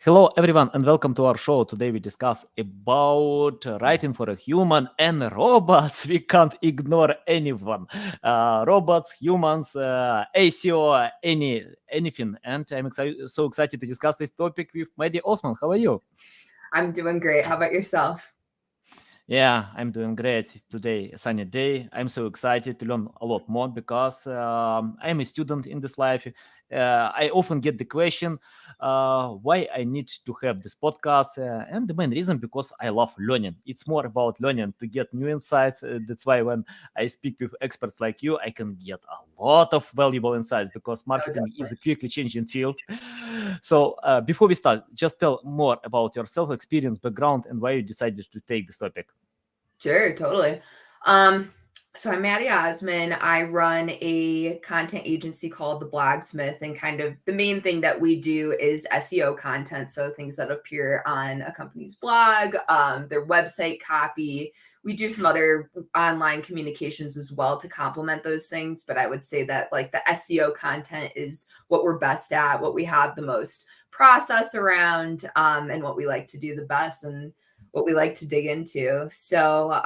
Hello, everyone, and welcome to our show. Today we discuss about writing for a human and robots. We can't ignore anyone. Robots, humans, ACO, anything. And so excited to discuss this topic with Maddy Osman. How are you? I'm doing great. How about yourself? Yeah, I'm doing great today, a sunny day. I'm so excited to learn a lot more because I'm a student in this life. I often get the question why I need to have this podcast, and the main reason because I love learning. It's more about learning to get new insights. That's why when I speak with experts like you, I can get a lot of valuable insights because No, marketing is definitely. a quickly changing field. So before we start, just tell more about your self experience, background, and why you decided to take this topic. Sure, totally. Um, so I'm Maddy Osman. I run a content agency called The Blogsmith, and kind of the main thing that we do is SEO content. So things that appear on a company's blog, their website copy. We do some other online communications as well to complement those things. But I would say that like the SEO content is what we're best at, what we have the most process around, and what we like to do the best. And what we like to dig into. So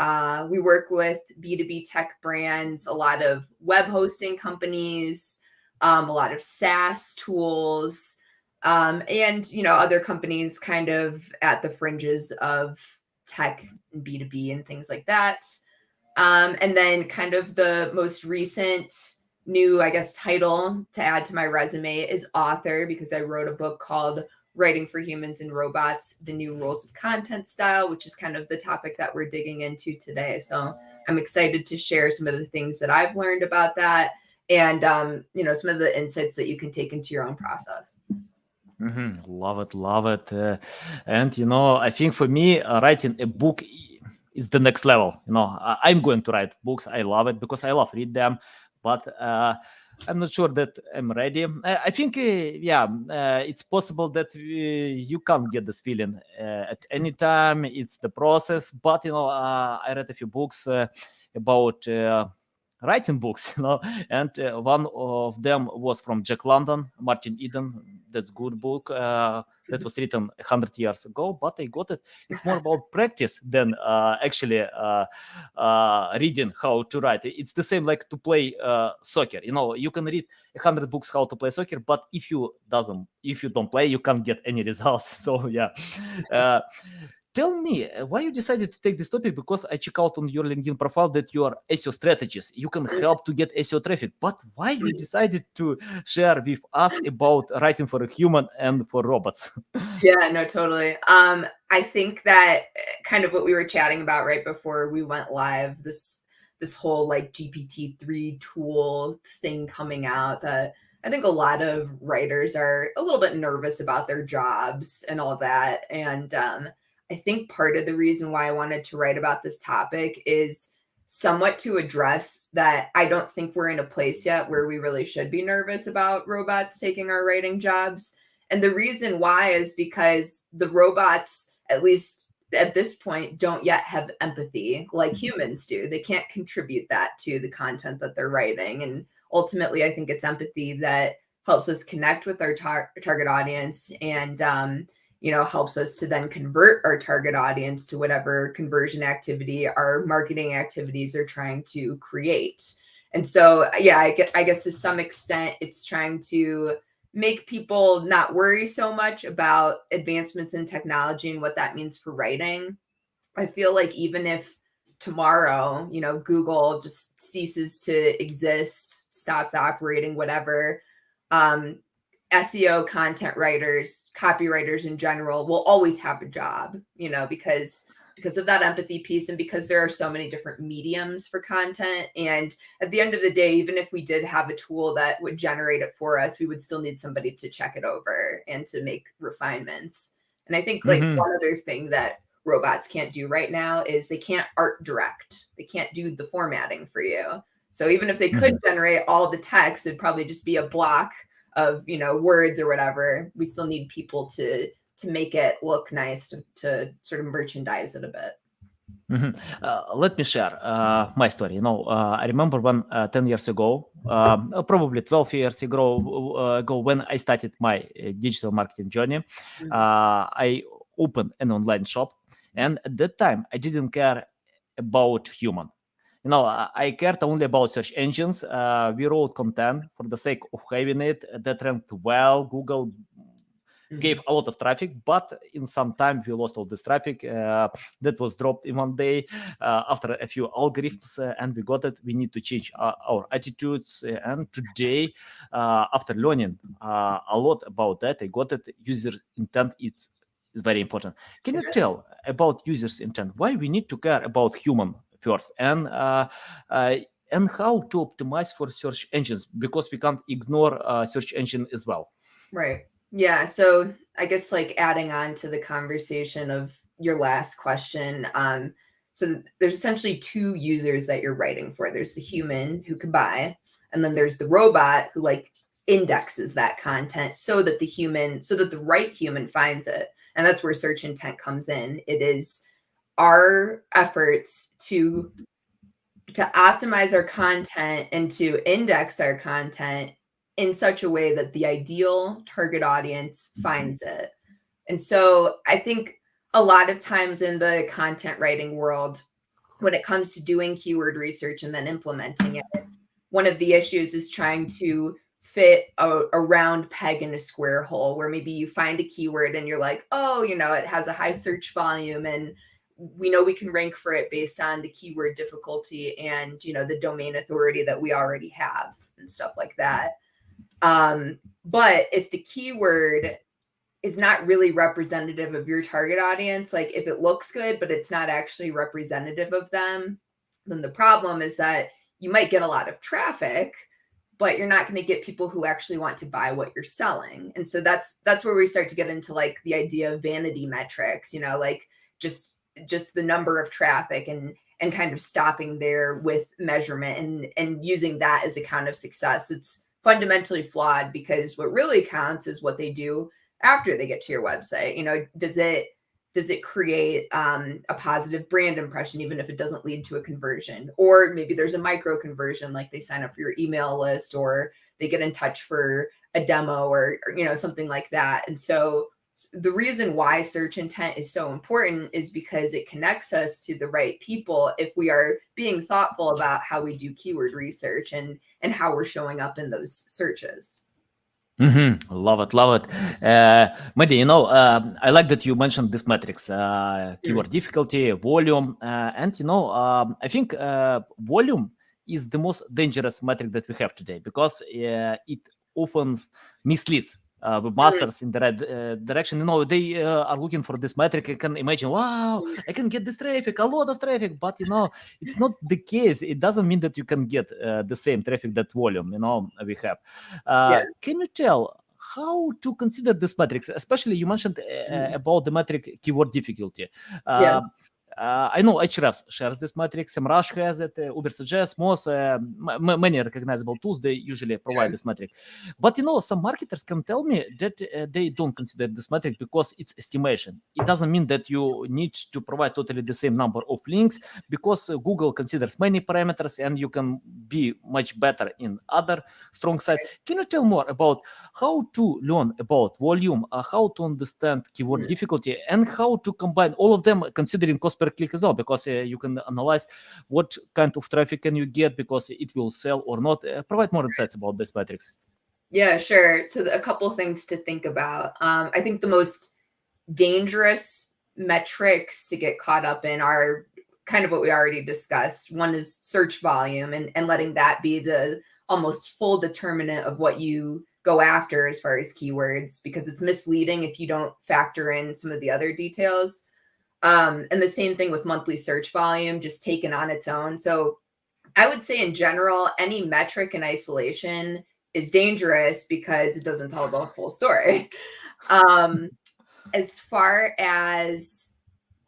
we work with B2B tech brands, a lot of web hosting companies, a lot of SaaS tools, and other companies kind of at the fringes of tech and B2B and things like that. And then kind of the most recent new, I guess, title to add to my resume is author, because I wrote a book called Writing for Humans and Robots, The New Rules of Content Style, which is kind of the topic that we're digging into today. So I'm excited to share some of the things that I've learned about that, and some of the insights that you can take into your own process. Love it, love it. And I think for me, writing a book is the next level. I'm going to write books. I love it because I love read them, but I'm not sure that I'm ready. I think, yeah, it's possible that you can't get this feeling at any time. It's the process, but I read a few books about. Writing books, and one of them was from Jack London, Martin Eden. That's good book. That was written 100 years ago, but I got it. It's more about practice than actually reading how to write. It's the same like to play soccer. You can read 100 books how to play soccer, but if you don't play, you can't get any results. So yeah. Uh, Tell me why you decided to take this topic, because I check out on your LinkedIn profile that you are SEO strategist. You can help to get SEO traffic, but why you decided to share with us about writing for a human and for robots? Yeah, no, totally. I think that kind of what we were chatting about right before we went live, this whole like GPT-3 tool thing coming out, that I think a lot of writers are a little bit nervous about their jobs and all that. And I think part of the reason why I wanted to write about this topic is somewhat to address that I don't think we're in a place yet where we really should be nervous about robots taking our writing jobs. And the reason why is because the robots, at least at this point, don't yet have empathy like humans do. They can't contribute that to the content that they're writing. And ultimately, I think it's empathy that helps us connect with our target audience, and helps us to then convert our target audience to whatever conversion activity our marketing activities are trying to create. And so, yeah, I guess to some extent, it's trying to make people not worry so much about advancements in technology and what that means for writing. I feel like even if tomorrow, Google just ceases to exist, stops operating, whatever, um, SEO content writers, copywriters in general will always have a job, because of that empathy piece, and because there are so many different mediums for content. And at the end of the day, even if we did have a tool that would generate it for us, we would still need somebody to check it over and to make refinements. And I think like Mhm. one other thing that robots can't do right now is they can't art direct. They can't do the formatting for you. So even if they could Mhm. generate all the text, it'd probably just be a block of words or whatever. We still need people to make it look nice, to sort of merchandise it a bit. Let me share my story. I remember when 10 years ago, probably 12 years ago, when I started my digital marketing journey, Mhm. I opened an online shop. And at that time, I didn't care about human. I cared only about search engines. We wrote content for the sake of having it that ranked well. Google gave Mhm. a lot of traffic, but in some time we lost all this traffic. That was dropped in one day after a few algorithms, and we got it. We need to change our attitudes. And today, after learning a lot about that, I got it. User intent is very important. Can It you is. tell about users intent? Why we need to care about human first, uh, and how to optimize for search engines, because we can't ignore search engine as well. Right. Yeah. So I guess like adding on to the conversation of your last question, so there's essentially two users that you're writing for. There's the human who can buy, and then there's the robot who like indexes that content so that the right human finds it. And that's where search intent comes in. It is our efforts to optimize our content and to index our content in such a way that the ideal target audience finds it. And so I think a lot of times in the content writing world, when it comes to doing keyword research and then implementing it, one of the issues is trying to fit a round peg in a square hole, where maybe you find a keyword and you're like, oh, it has a high search volume, and we know we can rank for it based on the keyword difficulty and the domain authority that we already have and stuff like that. But if the keyword is not really representative of your target audience, like if it looks good but it's not actually representative of them, then the problem is that you might get a lot of traffic, but you're not going to get people who actually want to buy what you're selling. And so that's where we start to get into like the idea of vanity metrics, like just the number of traffic and kind of stopping there with measurement and using that as a count of success. It's fundamentally flawed, because what really counts is what they do after they get to your website. Does it create a positive brand impression, even if it doesn't lead to a conversion? Or maybe there's a micro conversion, like they sign up for your email list, or they get in touch for a demo, or something like that. And so the reason why search intent is so important is because it connects us to the right people if we are being thoughtful about how we do keyword research and how we're showing up in those searches. Love it, love it. Maddy, I like that you mentioned this metrics, Mm. keyword difficulty, volume, and I think volume is the most dangerous metric that we have today, because it often misleads Mm. webmasters in the right direction. They are looking for this metric. I can imagine, wow, I can get this traffic, a lot of traffic, but it's not the case. It doesn't mean that you can get the same traffic, that volume, we have. Yeah. Can you tell how to consider this metrics? Especially you mentioned Mhm. about the metric keyword difficulty. Yeah. Uh, I know Ahrefs shares this metric, SEMrush has it, Ubersuggest, Moz, many recognizable tools, they usually provide Sure. this metric. But some marketers can tell me that they don't consider this metric because it's estimation. It doesn't mean that you need to provide totally the same number of links, because Google considers many parameters and you can be much better in other strong sites. Can you tell more about how to learn about volume, how to understand keyword Mhm. difficulty, and how to combine all of them, considering cost per click as well, because you can analyze what kind of traffic can you get, because it will sell or not. Provide more insights about this metrics. Yeah, sure. So a couple things to think about. I think the most dangerous metrics to get caught up in are kind of what we already discussed. One is search volume, and letting that be the almost full determinant of what you go after as far as keywords, because it's misleading if you don't factor in some of the other details. And the same thing with monthly search volume, just taken on its own. So I would say in general, any metric in isolation is dangerous because it doesn't tell the full story. Um, as far as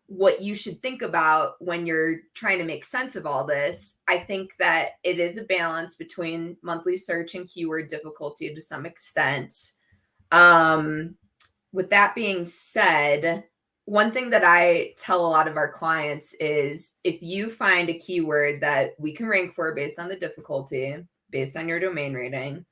what you should think about when you're trying to make sense of all this, I think that it is a balance between monthly search and keyword difficulty to some extent. Um, with that being said, one thing that I tell a lot of our clients is if you find a keyword that we can rank for based on the difficulty, based on your domain rating,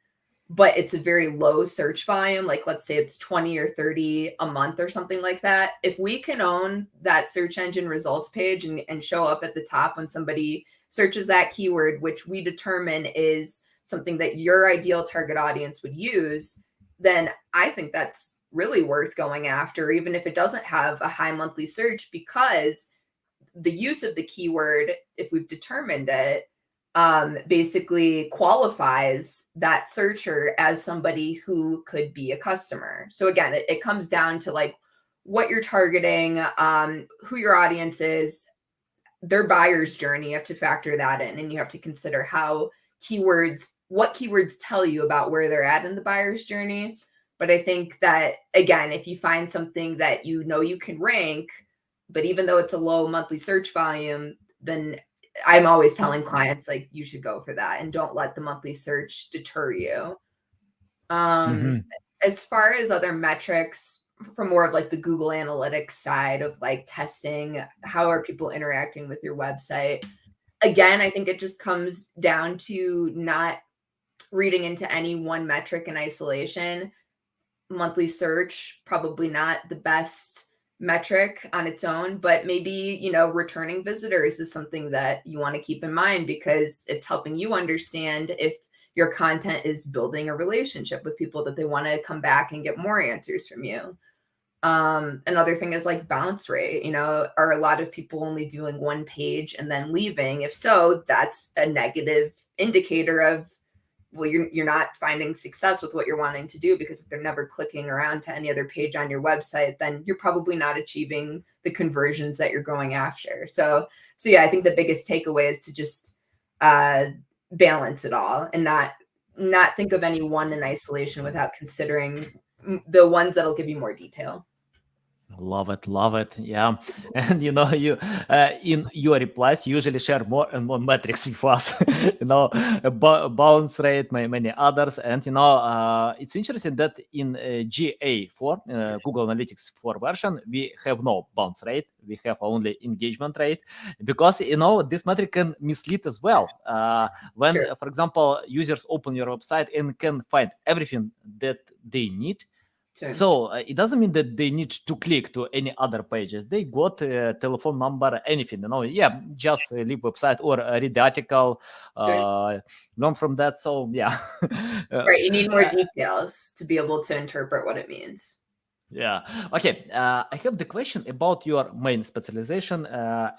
but it's a very low search volume, like let's say it's 20 or 30 a month or something like that. If we can own that search engine results page and show up at the top when somebody searches that keyword, which we determine is something that your ideal target audience would use, then I think that's really worth going after, even if it doesn't have a high monthly search, because the use of the keyword, if we've determined it, basically qualifies that searcher as somebody who could be a customer. So again, it comes down to like what you're targeting, who your audience is, their buyer's journey. You have to factor that in, and you have to consider what keywords tell you about where they're at in the buyer's journey. But I think that, again, if you find something that you know you can rank, but even though it's a low monthly search volume, then I'm always telling clients, like, you should go for that and don't let the monthly search deter you. As far as other metrics from more of like the Google Analytics side of like testing, how are people interacting with your website? Again, I think it just comes down to not reading into any one metric in isolation. Monthly search, probably not the best metric on its own, but maybe, returning visitors is something that you want to keep in mind, because it's helping you understand if your content is building a relationship with people that they want to come back and get more answers from you. Another thing is like bounce rate. Are a lot of people only viewing one page and then leaving? If so, that's a negative indicator of, well, you're not finding success with what you're wanting to do, because if they're never clicking around to any other page on your website, then you're probably not achieving the conversions that you're going after. So yeah, I think the biggest takeaway is to just balance it all and not think of any one in isolation without considering the ones that'll give you more detail. Love it. Yeah, and you in your replies you usually share more and more metrics with us. Bounce rate, many others, and it's interesting that in GA4, Google Analytics 4 version, we have no bounce rate. We have only engagement rate, because this metric can mislead as well. When, Sure. for example, users open your website and can find everything that they need. Sure. So it doesn't mean that they need to click to any other pages. They got a telephone number, anything, just leave website or read the article, Sure. learn from that. So yeah. Right. You need more details to be able to interpret what it means. Yeah. Okay. I have the question about your main specialization,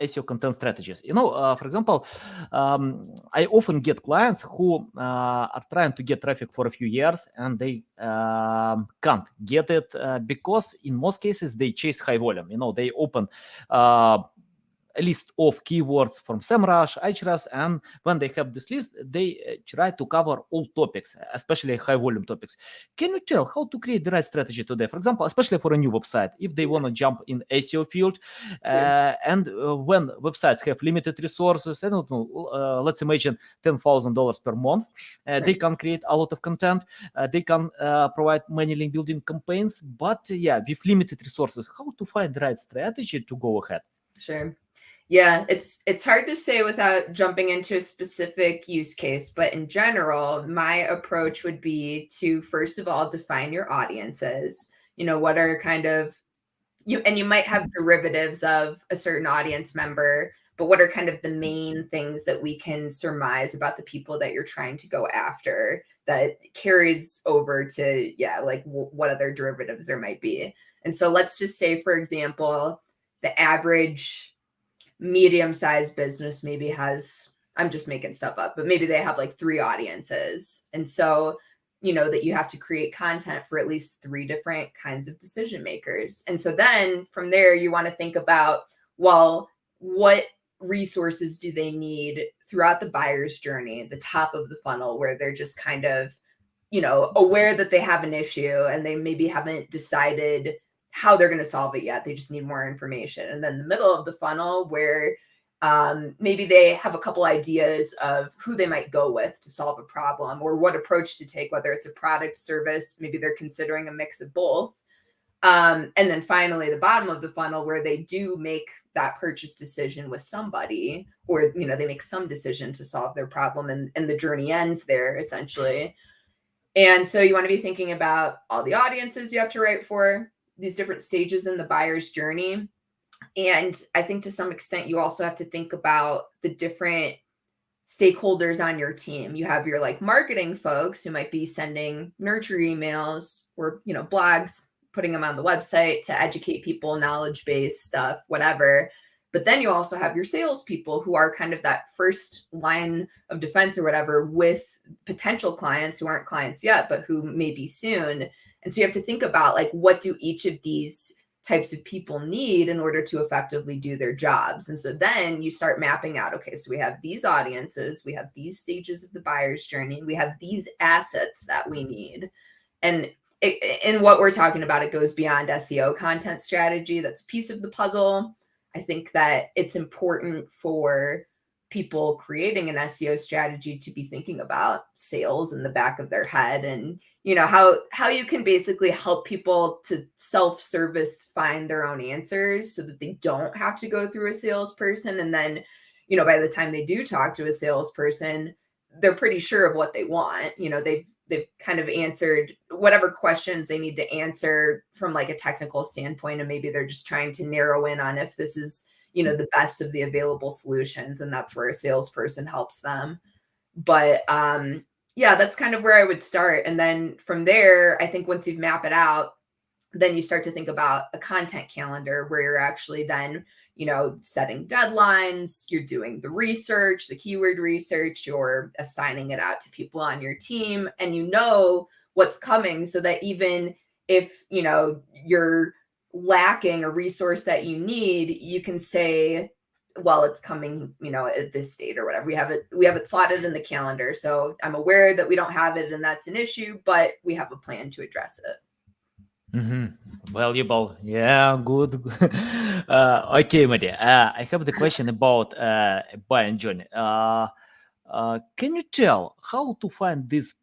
SEO content strategies. For example, I often get clients who are trying to get traffic for a few years, and they can't get it because in most cases they chase high volume. They open a list of keywords from SEMrush, Ahrefs, and when they have this list, they try to cover all topics, especially high volume topics. Can you tell how to create the right strategy today? For example, especially for a new website, if they want to jump in SEO field, and when websites have limited resources, I don't know, let's imagine $10,000 per month, they can create a lot of content, they can provide many link building campaigns, but with limited resources, how to find the right strategy to go ahead? Sure. Yeah, it's hard to say without jumping into a specific use case, but in general, my approach would be to first of all define your audiences. What are kind of and you might have derivatives of a certain audience member, but what are kind of the main things that we can surmise about the people that you're trying to go after that carries over to like what other derivatives there might be. And so let's just say, for example, the average medium-sized business maybe has, I'm just making stuff up, but maybe they have like 3 audiences. And so, that you have to create content for at least 3 different kinds of decision makers. And so then from there, you want to think about, well, what resources do they need throughout the buyer's journey, the top of the funnel, where they're just kind of, aware that they have an issue and they maybe haven't decided how they're going to solve it yet. They just need more information. And then the middle of the funnel, where maybe they have a couple ideas of who they might go with to solve a problem or what approach to take, whether it's a product, service, maybe they're considering a mix of both. And then finally, the bottom of the funnel, where they do make that purchase decision with somebody, or they make some decision to solve their problem, and the journey ends there essentially. And so you want to be thinking about all the audiences you have to write for, these different stages in the buyer's journey. And I think to some extent, you also have to think about the different stakeholders on your team. You have your marketing folks who might be sending nurture emails or, blogs, putting them on the website to educate people, knowledge-based stuff, whatever. But then you also have your salespeople who are kind of that first line of defense or whatever with potential clients who aren't clients yet, but who may be soon. And so you have to think about what do each of these types of people need in order to effectively do their jobs. And so then you start mapping out, okay, so we have these audiences, we have these stages of the buyer's journey, we have these assets that we need. And in what we're talking about, it goes beyond SEO content strategy. That's a piece of the puzzle. I think that it's important for people creating an SEO strategy to be thinking about sales in the back of their head, and how you can basically help people to self-service find their own answers so that they don't have to go through a salesperson. And then, by the time they do talk to a salesperson, they're pretty sure of what they want. They've kind of answered whatever questions they need to answer from a technical standpoint, and maybe they're just trying to narrow in on if this is the best of the available solutions, and that's where a salesperson helps them. But yeah, that's kind of where I would start. And then from there, I think once you've mapped it out, then you start to think about a content calendar where you're actually then setting deadlines, you're doing the research, the keyword research, you're assigning it out to people on your team, and what's coming, so that even if you're lacking a resource that you need, you can say, well, it's coming at this date or whatever. We have it slotted in the calendar, so I'm aware that we don't have it and that's an issue, but we have a plan to address it. Valuable. Yeah, good. Okay, Maddy. I have the question about buying journey. Can you tell how to find this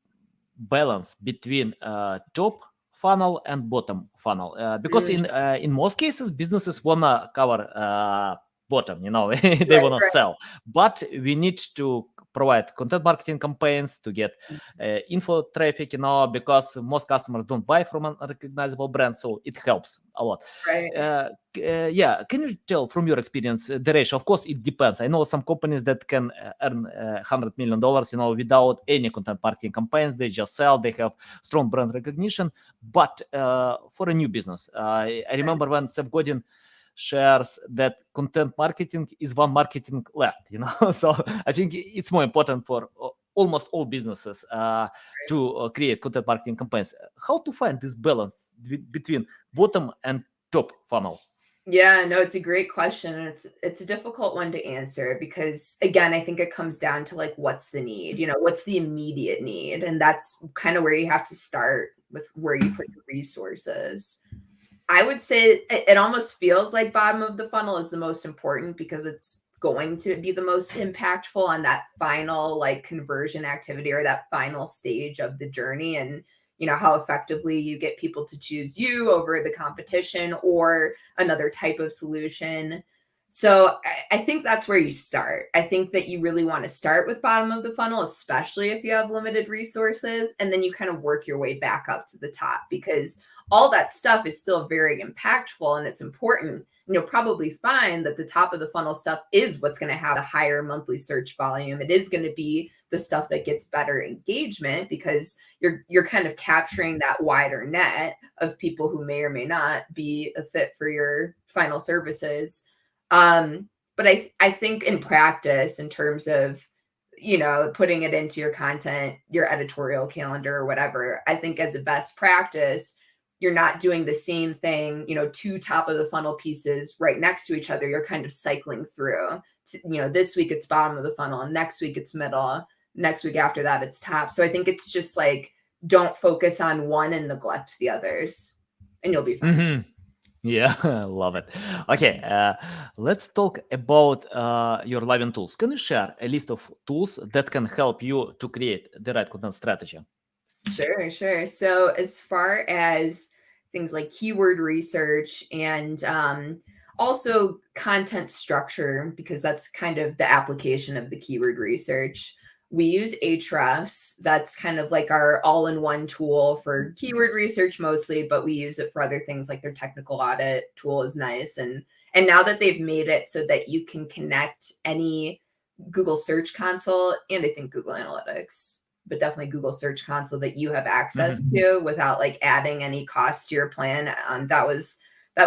balance between top funnel and bottom funnel? Because in most cases, businesses wanna cover bottom. They wanna sell, but we need to provide content marketing campaigns to get info traffic, because most customers don't buy from an unrecognizable brand, so it helps a lot. Right. Yeah, can you tell from your experience the ratio? Of course, it depends. I know some companies that can earn $100 million, without any content marketing campaigns. They just sell. They have strong brand recognition. But for a new business, I remember when Seth Godin shares that content marketing is one marketing left, so I think it's more important for almost all businesses to create content marketing campaigns. How to find this balance between bottom and top funnel? Yeah, no, it's a great question, and it's a difficult one to answer because, again, I think it comes down to what's the need, what's the immediate need, and that's kind of where you have to start with where you put your resources. I would say it almost feels like bottom of the funnel is the most important because it's going to be the most impactful on that final conversion activity or that final stage of the journey, and how effectively you get people to choose you over the competition or another type of solution. So I think that's where you start. I think that you really want to start with bottom of the funnel, especially if you have limited resources, and then you kind of work your way back up to the top, because all that stuff is still very impactful and it's important. And you'll probably find that the top of the funnel stuff is what's going to have a higher monthly search volume. It is going to be the stuff that gets better engagement because you're kind of capturing that wider net of people who may or may not be a fit for your final services. But I think in practice, in terms of putting it into your content, your editorial calendar or whatever, I think as a best practice, you're not doing the same thing, two top of the funnel pieces right next to each other. You're kind of cycling through, this week it's bottom of the funnel, and next week it's middle, next week after that it's top. So I think it's just don't focus on one and neglect the others, and you'll be fine. Yeah, I love it. Okay, let's talk about your live tools. Can you share a list of tools that can help you to create the right content strategy? Sure. So as far as things like keyword research and also content structure, because that's kind of the application of the keyword research. We use Ahrefs. That's kind of like our all-in-one tool for keyword research mostly, but we use it for other things like their technical audit tool is nice. And now that they've made it so that you can connect any Google Search Console and I think Google Analytics, but definitely Google Search Console that you have access to without like adding any cost to your plan. That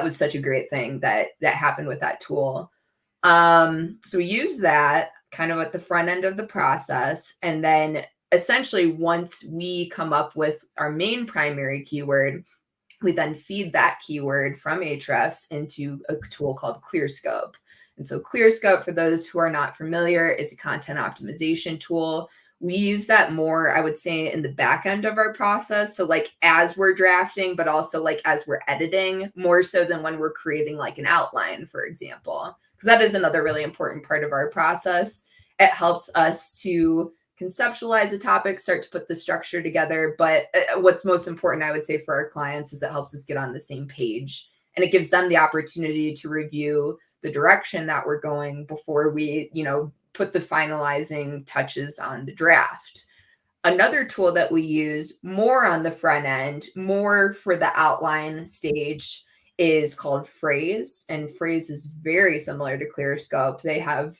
was such a great thing that happened with that tool. So we use that kind of at the front end of the process. And then essentially once we come up with our main primary keyword, we then feed that keyword from Ahrefs into a tool called ClearScope. And so ClearScope, for those who are not familiar, is a content optimization tool. We use that more, I would say, in the back end of our process. So like as we're drafting, but also like as we're editing, more so than when we're creating like an outline, for example, because that is another really important part of our process. It helps us to conceptualize a topic, start to put the structure together. But what's most important, I would say, for our clients is it helps us get on the same page. And it gives them the opportunity to review the direction that we're going before we, put the finalizing touches on the draft. Another tool that we use more on the front end, more for the outline stage, is called Phrase. And Phrase is very similar to ClearScope. They have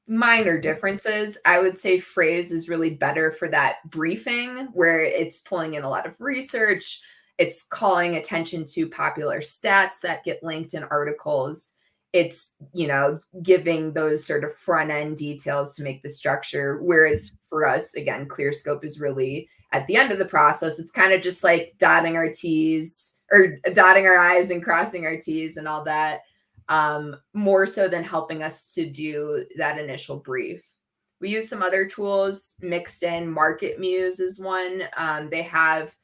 minor differences. I would say Phrase is really better for that briefing where it's pulling in a lot of research. It's calling attention to popular stats that get linked in articles. It's, giving those sort of front end details to make the structure. Whereas for us, again, ClearScope is really at the end of the process. It's kind of just like dotting our T's or dotting our I's and crossing our T's and all that. More so than helping us to do that initial brief. We use some other tools mixed in. Market Muse is one. They have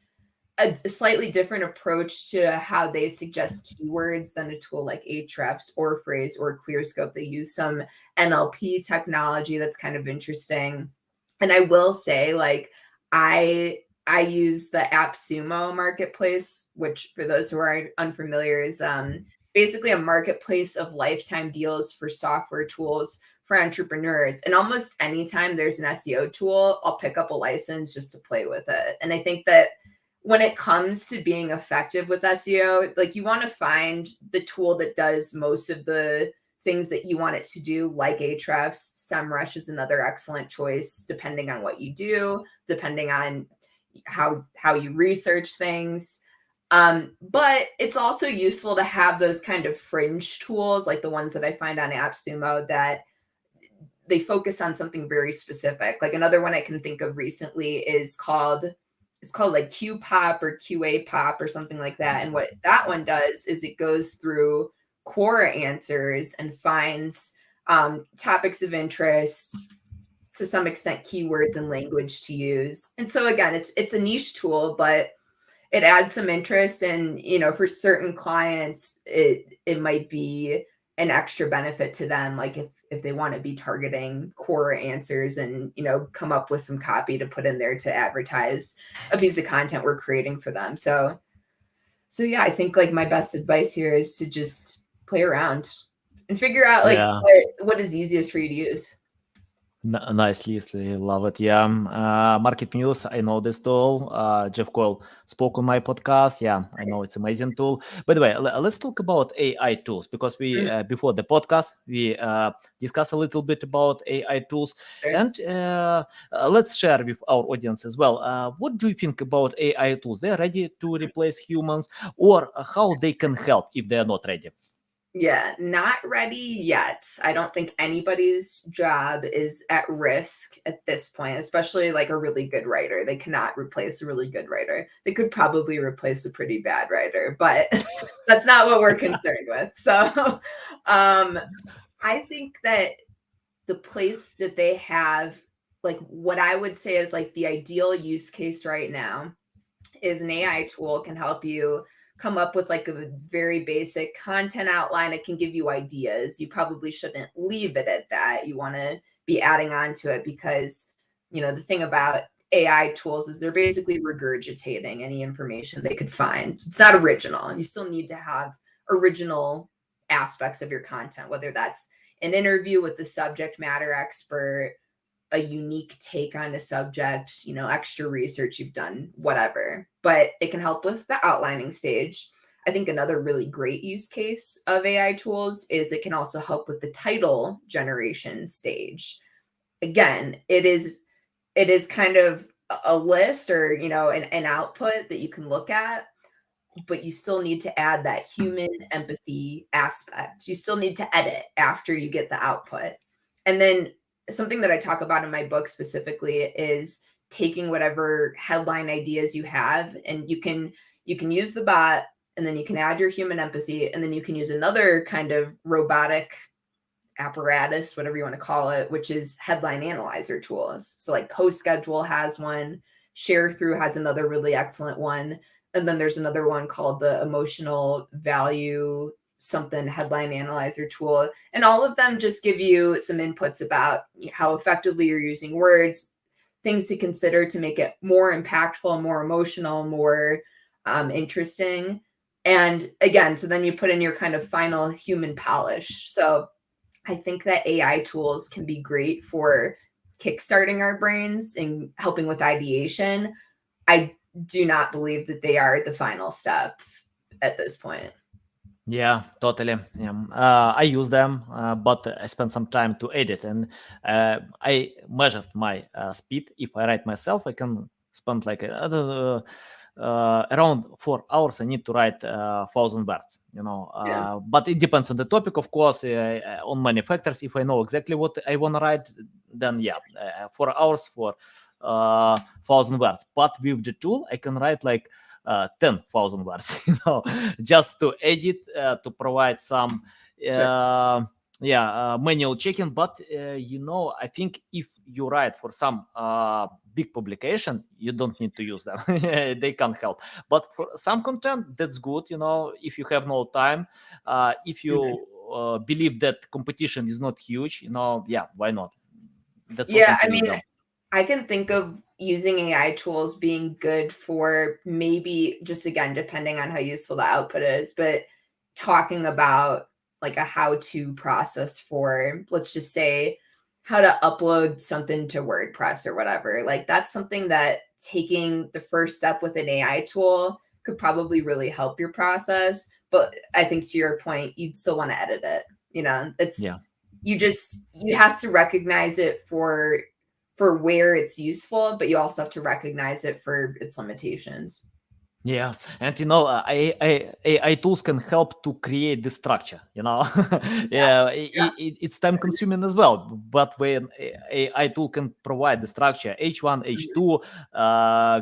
a slightly different approach to how they suggest keywords than a tool like Ahrefs or Phrase or ClearScope. They use some NLP technology that's kind of interesting. And I will say, like, I use the AppSumo marketplace, which for those who are unfamiliar is basically a marketplace of lifetime deals for software tools for entrepreneurs. And almost anytime there's an SEO tool, I'll pick up a license just to play with it. And I think that when it comes to being effective with SEO, like you want to find the tool that does most of the things that you want it to do, like Ahrefs. SEMrush is another excellent choice, depending on what you do, depending on how you research things. But it's also useful to have those kind of fringe tools, like the ones that I find on AppSumo, that they focus on something very specific. Like another one I can think of recently is called like QPop or QA Pop or something like that. And what that one does is it goes through Quora answers and finds topics of interest, to some extent keywords and language to use. And so again, it's a niche tool, but it adds some interest. And for certain clients, it might be an extra benefit to them, like if they want to be targeting Quora answers and come up with some copy to put in there to advertise a piece of content we're creating for them. So yeah, I think like my best advice here is to just play around and figure out like what is easiest for you to use. Nicely, love it. Yeah, Market Muse, I know this tool. Jeff Coyle spoke on my podcast. Yeah, I know it's amazing tool. By the way, let's talk about AI tools, because we before the podcast we discussed a little bit about AI tools, Sure. and let's share with our audience as well. What do you think about AI tools? They're ready to replace humans, or how they can help if they are not ready? Yeah, not ready yet. I don't think anybody's job is at risk at this point, especially like a really good writer. They cannot replace a really good writer. They could probably replace a pretty bad writer, but that's not what we're concerned with. So I think that the place that they have, like what I would say is like the ideal use case right now is an AI tool can help you come up with like a very basic content outline. It can give you ideas. You probably shouldn't leave it at that. You want to be adding on to it because, the thing about AI tools is they're basically regurgitating any information they could find. So it's not original. You still need to have original aspects of your content, whether that's an interview with the subject matter expert, a unique take on a subject, extra research you've done, whatever. But it can help with the outlining stage. I think another really great use case of AI tools is it can also help with the title generation stage. Again, it is kind of a list or, an output that you can look at, but you still need to add that human empathy aspect. You still need to edit after you get the output. And then something that I talk about in my book specifically is taking whatever headline ideas you have, and you can use the bot, and then you can add your human empathy, and then you can use another kind of robotic apparatus, whatever you want to call it, which is headline analyzer tools. So like CoSchedule has one, ShareThrough has another really excellent one. And then there's another one called the emotional value something headline analyzer tool. And all of them just give you some inputs about how effectively you're using words, things to consider to make it more impactful, more emotional, more interesting. And again, so then you put in your kind of final human polish. So I think that AI tools can be great for kickstarting our brains and helping with ideation. I do not believe that they are the final step at this point. Yeah, totally. Yeah. I use them, but I spend some time to edit, and I measured my speed. If I write myself, I can spend like around 4 hours. I need to write 1,000 words. But it depends on the topic, of course, on many factors. If I know exactly what I want to write, then 4 hours for 1,000 words. But with the tool, I can write like 10,000 words, just to edit, to provide some, manual checking. But, I think if you write for some big publication, you don't need to use them. They can't help. But for some content, that's good, if you have no time, if you believe that competition is not huge, why not? That's awesome to use them. I can think of using AI tools being good for maybe just, again, depending on how useful the output is, but talking about like a how-to process for, let's just say, how to upload something to WordPress or whatever. Like that's something that taking the first step with an AI tool could probably really help your process. But I think to your point, you'd still want to edit it. You have to recognize it for where it's useful, but you also have to recognize it for its limitations. Yeah, and AI tools can help to create the structure. It's time consuming as well. But when AI tool can provide the structure H1, H2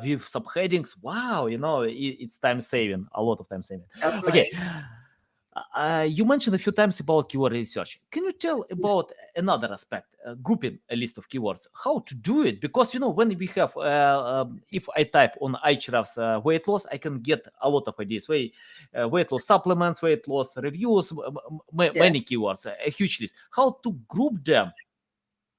with subheadings, wow, it's time saving, a lot of time saving. Definitely. Okay. You mentioned a few times about keyword research. Can you tell about another aspect, grouping a list of keywords? How to do it? Because when we have, if I type on Ahrefs weight loss, I can get a lot of ideas. Weight loss supplements, weight loss reviews, many keywords, a huge list. How to group them?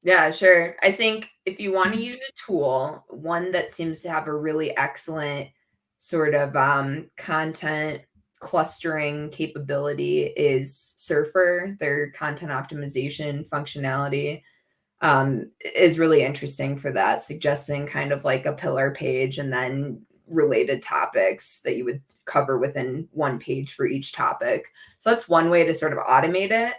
Yeah, sure. I think if you want to use a tool, one that seems to have a really excellent sort of content clustering capability is Surfer. Their content optimization functionality is really interesting for that, suggesting kind of like a pillar page and then related topics that you would cover within one page for each topic. So that's one way to sort of automate it.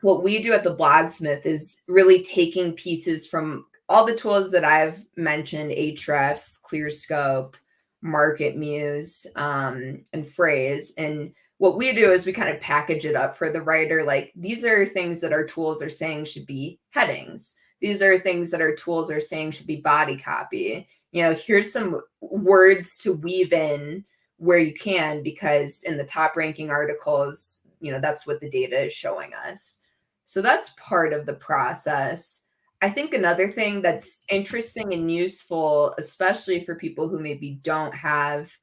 What we do at the Blogsmith is really taking pieces from all the tools that I've mentioned, Ahrefs, ClearScope, Market Muse, and Phrase. And what we do is we kind of package it up for the writer. Like these are things that our tools are saying should be headings. These are things that our tools are saying should be body copy. Here's some words to weave in where you can, because in the top ranking articles, that's what the data is showing us. So that's part of the process. I think another thing that's interesting and useful, especially for people who maybe don't have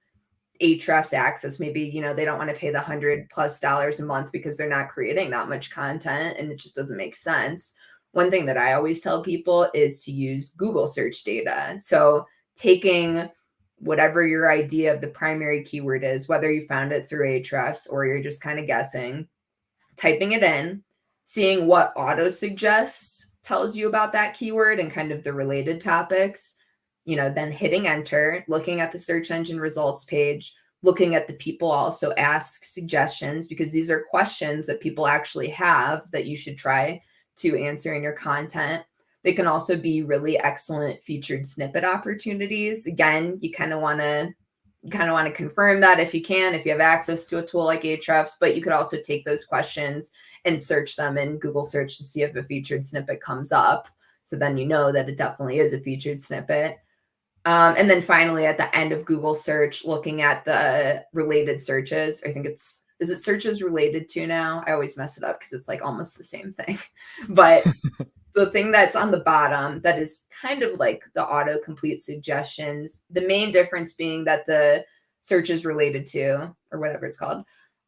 Ahrefs access, maybe, they don't want to pay the $100+ a month because they're not creating that much content and it just doesn't make sense. one thing that I always tell people is to use Google search data. So taking whatever your idea of the primary keyword is, whether you found it through Ahrefs or you're just kind of guessing, typing it in, seeing what auto suggests tells you about that keyword and kind of the related topics, then hitting enter, looking at the search engine results page, looking at the people also ask suggestions, because these are questions that people actually have that you should try to answer in your content. They can also be really excellent featured snippet opportunities. Again, you kind of want to confirm that if you have access to a tool like Ahrefs, but you could also take those questions and search them in Google search to see if a featured snippet comes up. So then you know that it definitely is a featured snippet. And then finally, at the end of Google search, looking at the related searches. I think is it searches related to now? I always mess it up because it's like almost the same thing. But the thing that's on the bottom that is kind of like the autocomplete suggestions, the main difference being that the searches related to, or whatever it's called,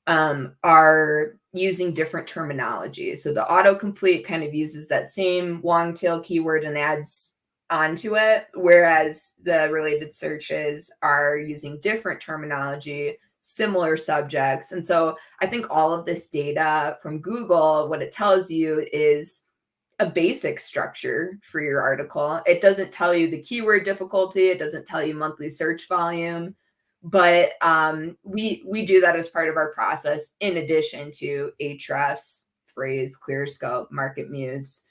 are using different terminology. So the autocomplete kind of uses that same long tail keyword and adds onto it, whereas the related searches are using different terminology, similar subjects. And so I think all of this data from Google, what it tells you is a basic structure for your article. It doesn't tell you the keyword difficulty. It doesn't tell you monthly search volume, but we do that as part of our process in addition to Ahrefs, Phrase, ClearScope, Market Muse,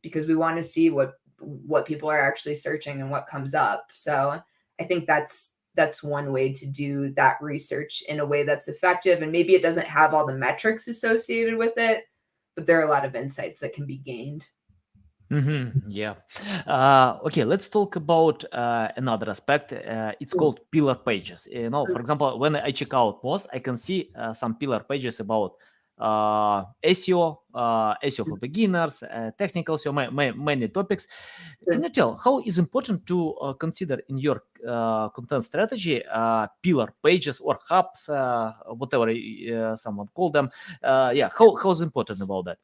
because we want to see what people are actually searching and what comes up. So I think that's one way to do that research in a way that's effective. And maybe it doesn't have all the metrics associated with it, but there are a lot of insights that can be gained. Yeah. Okay, let's talk about another aspect. It's called pillar pages. For example, when I check out Moz, I can see some pillar pages about SEO, SEO for beginners, technical SEO, many topics. Can you tell how is important to consider in your content strategy pillar pages or hubs, whatever someone call them? How's important about that?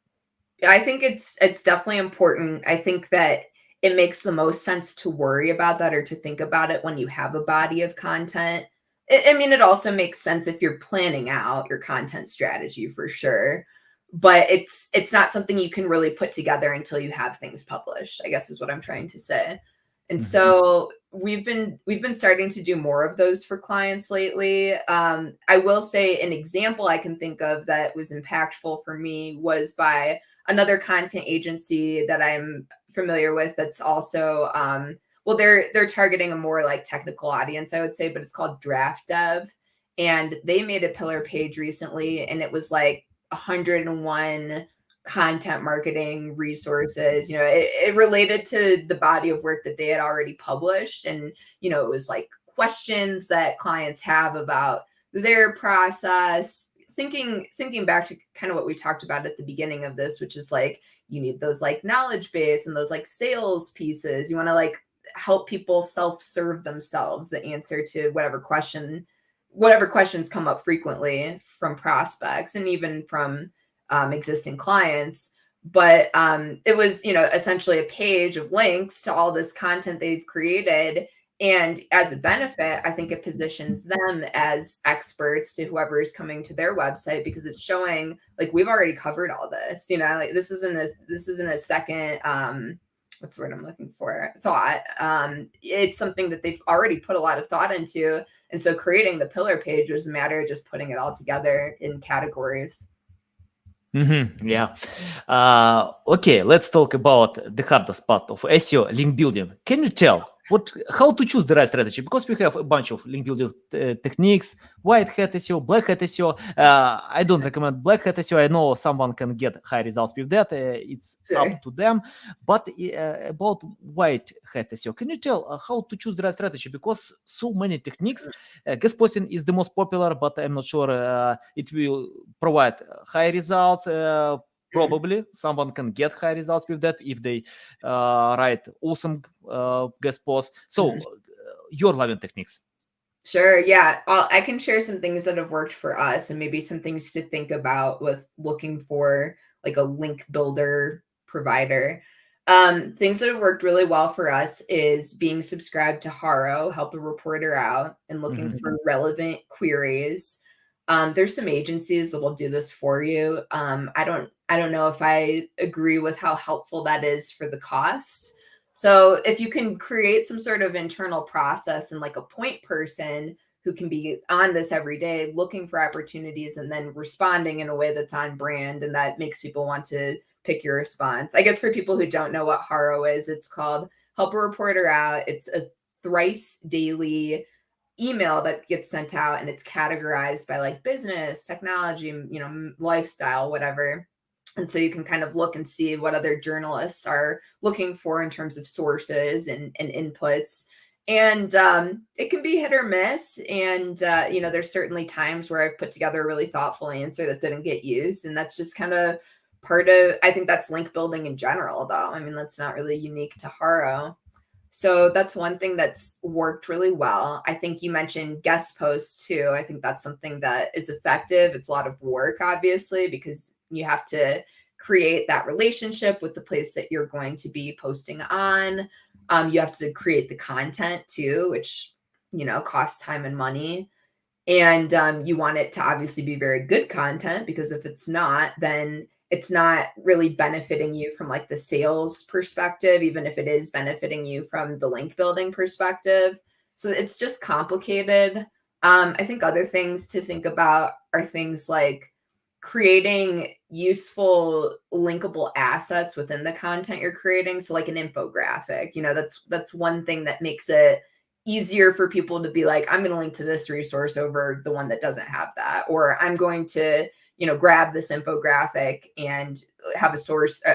I think it's definitely important. I think that it makes the most sense to worry about that or to think about it when you have a body of content. I mean, it also makes sense if you're planning out your content strategy for sure, but it's not something you can really put together until you have things published, I guess is what I'm trying to say. And so we've been starting to do more of those for clients lately. I will say an example I can think of that was impactful for me was by another content agency that I'm familiar with. That's also well, they're targeting a more like technical audience, I would say, but it's called Draft Dev, and they made a pillar page recently, and it was like 101 content marketing resources. It related to the body of work that they had already published, and it was like questions that clients have about their process, thinking back to kind of what we talked about at the beginning of this, which is like you need those like knowledge base and those like sales pieces. You want to like help people self-serve themselves the answer to whatever questions come up frequently from prospects and even from existing clients. But it was essentially a page of links to all this content they've created. And as a benefit, I think it positions them as experts to whoever is coming to their website, because it's showing like we've already covered all this. Like this isn't a second what's the word I'm looking for? Thought. It's something that they've already put a lot of thought into. And so creating the pillar page was a matter of just putting it all together in categories. Yeah. Okay, let's talk about the hardest part of SEO, link building. Can you tell how to choose the right strategy? Because we have a bunch of link building techniques, white hat SEO, black hat SEO. I don't recommend black hat SEO. I know someone can get high results with that. It's up to them. But about white hat SEO, can you tell how to choose the right strategy? Because so many techniques, guest posting is the most popular, but I'm not sure it will provide high results. Probably someone can get high results with that if they write awesome guest posts. So your loving techniques. Sure. Yeah. I can share some things that have worked for us and maybe some things to think about with looking for like a link builder provider. Things that have worked really well for us is being subscribed to Haro, help a reporter out, and looking for relevant queries. There's some agencies that will do this for you. I don't know if I agree with how helpful that is for the cost. So if you can create some sort of internal process and like a point person who can be on this every day, looking for opportunities and then responding in a way that's on brand and that makes people want to pick your response. I guess for people who don't know what Haro is, it's called Help a Reporter Out. It's a thrice daily email that gets sent out and it's categorized by like business, technology, lifestyle, whatever. And so you can kind of look and see what other journalists are looking for in terms of sources and inputs. And it can be hit or miss. And, there's certainly times where I've put together a really thoughtful answer that didn't get used. And that's just kind of part of, I think that's link building in general, though. I mean, that's not really unique to Haro. So that's one thing that's worked really well. I think you mentioned guest posts too. I think that's something that is effective. It's a lot of work, obviously, because you have to create that relationship with the place that you're going to be posting on. You have to create the content too, which, costs time and money. And you want it to obviously be very good content, because if it's not, then it's not really benefiting you from like the sales perspective, even if it is benefiting you from the link building perspective. So it's just complicated. I think other things to think about are things like creating useful linkable assets within the content you're creating. So like an infographic, that's one thing that makes it easier for people to be like, I'm going to link to this resource over the one that doesn't have that, or I'm going to grab this infographic and have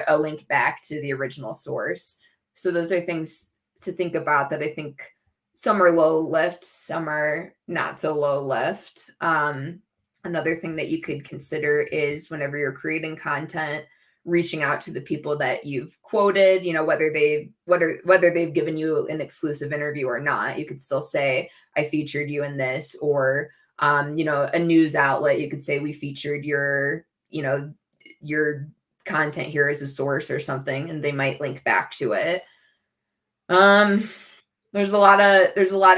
a link back to the original source. So those are things to think about that I think some are low lift, some are not so low lift. Another thing that you could consider is whenever you're creating content, reaching out to the people that you've quoted, whether they've given you an exclusive interview or not. You could still say, I featured you in this, or a news outlet, you could say we featured your content here as a source or something, and they might link back to it. There's a lot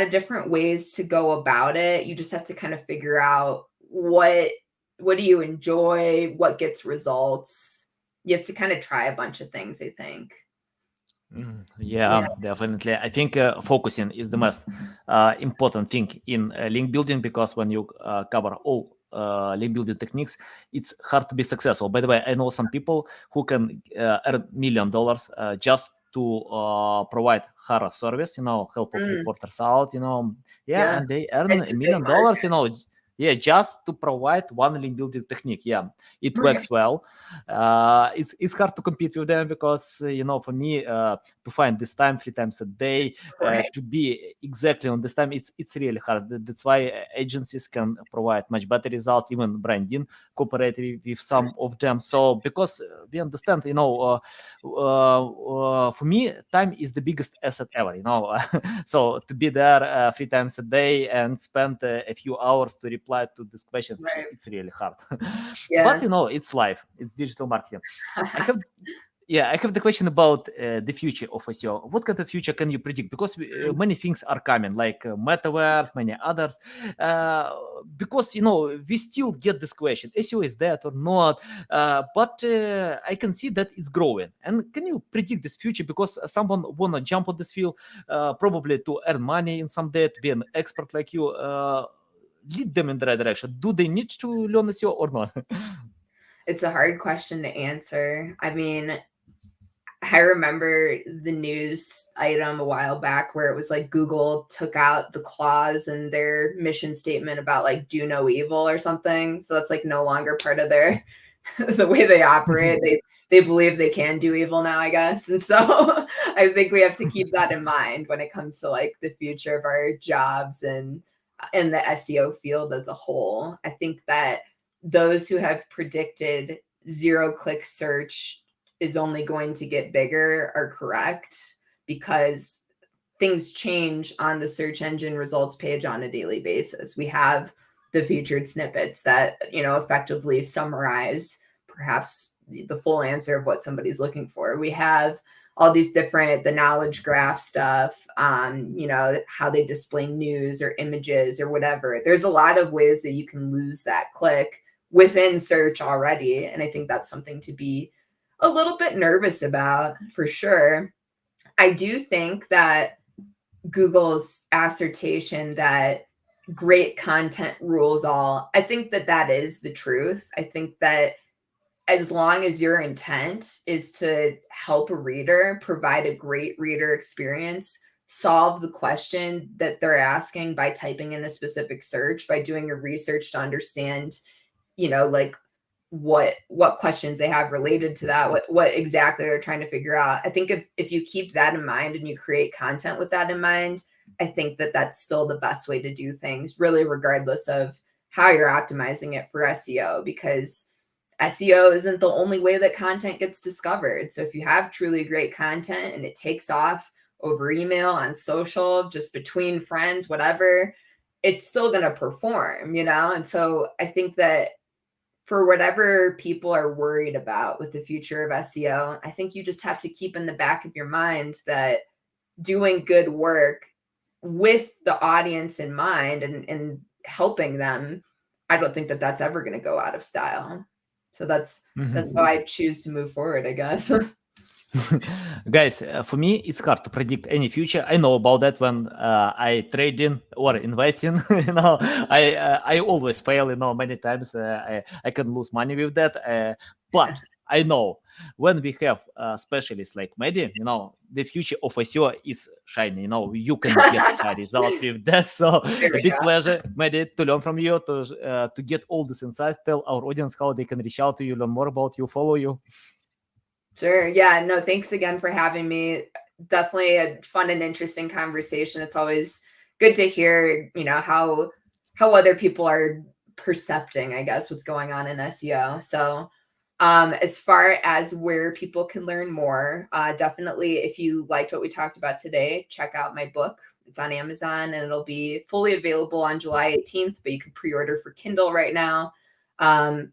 of different ways to go about it. You just have to kind of figure out what do you enjoy, what gets results. You have to kind of try a bunch of things, I think. Yeah, definitely. I think focusing is the most important thing in link building, because when you cover all link building techniques, it's hard to be successful. By the way, I know some people who can earn $1 million just to provide Haro service, help of reporters out, Yeah. and they earn It's a $1 big million, just to provide one link building technique. It works well. It's hard to compete with them, because for me to find this time 3 times a day Right. to be exactly on this time, it's really hard. That's why agencies can provide much better results, even branding cooperate with some of them. So because we understand, for me time is the biggest asset ever, so to be there 3 times a day and spend a few hours to reply to these questions, Right. it's really hard. Yeah. But it's life, it's digital marketing. I have the question about the future of SEO. What kind of future can you predict? Because many things are coming, like metaverse, many others. Because we still get this question: SEO is dead or not? But I can see that it's growing. And can you predict this future? Because someone wanna jump on this field, probably to earn money in some day, to be an expert like you. Lead them in the right direction. Do they need to learn SEO or not? It's a hard question to answer. I mean, I remember the news item a while back where it was like Google took out the clause in their mission statement about like do no evil or something. So that's like no longer part of their the way they operate. They believe they can do evil now, I guess. And so I think we have to keep that in mind when it comes to like the future of our jobs and in the SEO field as a whole. I think that those who have predicted zero-click search is only going to get bigger are correct, because things change on the search engine results page on a daily basis. We have the featured snippets that effectively summarize perhaps the full answer of what somebody's looking for. We have all these different, the knowledge graph stuff, how they display news or images or whatever. There's a lot of ways that you can lose that click within search already. And I think that's something to be a little bit nervous about, for sure. I do think that Google's assertion that great content rules all, I think that is the truth. I think that as long as your intent is to help a reader, provide a great reader experience, solve the question that they're asking by typing in a specific search, by doing a research to understand, like what questions they have related to that, what exactly they're trying to figure out. I think if you keep that in mind and you create content with that in mind, I think that that's still the best way to do things, really, regardless of how you're optimizing it for SEO, because SEO isn't the only way that content gets discovered. So if you have truly great content and it takes off over email, on social, just between friends, whatever, it's still going to perform, And so I think that for whatever people are worried about with the future of SEO, I think you just have to keep in the back of your mind that doing good work with the audience in mind and helping them, I don't think that that's ever going to go out of style. So that's how I choose to move forward, I guess. Guys, for me, it's hard to predict any future. I know about that when I trading or investing. I always fail. Many times I can lose money with that. But I know when we have specialists like Maddy, the future of SEO is shiny. You can get high results with that. So a big pleasure, Maddy, to learn from you, to get all these insights. Tell our audience how they can reach out to you, learn more about you, follow you. Sure. Yeah. No, thanks again for having me. Definitely a fun and interesting conversation. It's always good to hear, how other people are percepting, I guess, what's going on in SEO. So as far as where people can learn more, definitely, if you liked what we talked about today, check out my book. It's on Amazon and it'll be fully available on July 18th, but you can pre-order for Kindle right now.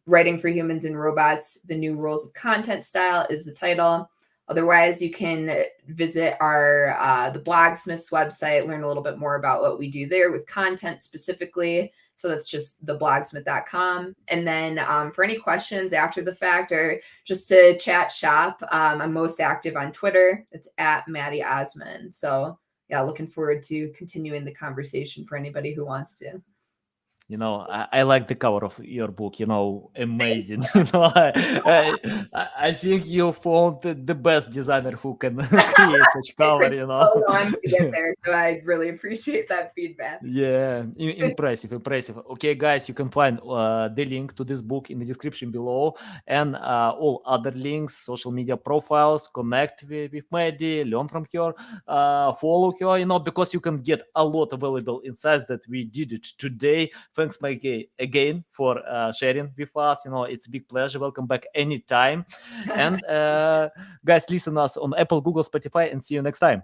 Writing for Humans and Robots, The New Rules of Content Style is the title. Otherwise, you can visit the Blogsmith's website, learn a little bit more about what we do there with content specifically. So that's just theblogsmith.com. And then for any questions after the fact or just to chat shop, I'm most active on Twitter. It's at Maddy Osman. So yeah, looking forward to continuing the conversation for anybody who wants to. I like the cover of your book, amazing. I think you found the best designer who can create such cover, So long to get there, so I really appreciate that feedback. Yeah, impressive. Okay, guys, you can find the link to this book in the description below, and all other links, social media profiles, connect with Maddy, learn from her, follow her, because you can get a lot of valuable insights that we did it today. Thanks, Maggie, again for sharing with us. It's a big pleasure. Welcome back anytime. And guys, listen us on Apple, Google, Spotify, and see you next time.